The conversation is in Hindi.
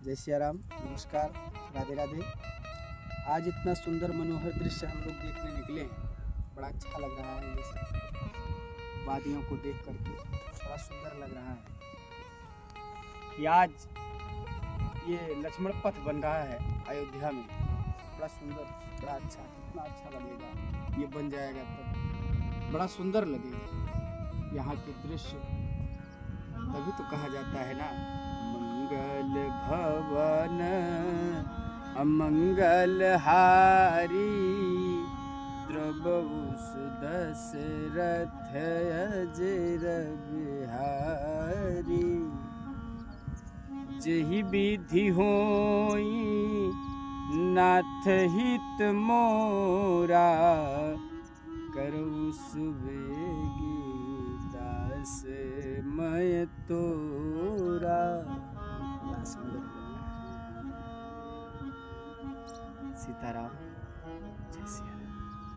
जय सिया राम, नमस्कार, राधे राधे। आज इतना सुंदर मनोहर दृश्य हम लोग देखने निकले हैं। बड़ा अच्छा लग रहा है ये सब वादियों को देख करके, बड़ा सुंदर लग रहा है कि आज ये लक्ष्मण पथ बन रहा है अयोध्या में। बड़ा सुंदर, बड़ा अच्छा, कितना अच्छा लगेगा ये बन जाएगा तो बड़ा सुंदर लगेगा यहाँ के दृश्य। तभी तो कहा जाता है ना, मंगल भवन अमंगल हारी, द्रवहु सुदशरथ अजर बिहारी। जेहि विधि होई नाथ हित मोरा, करऊ सुबेगी दास मैं तोरा। सीताराम, जय सिया राम।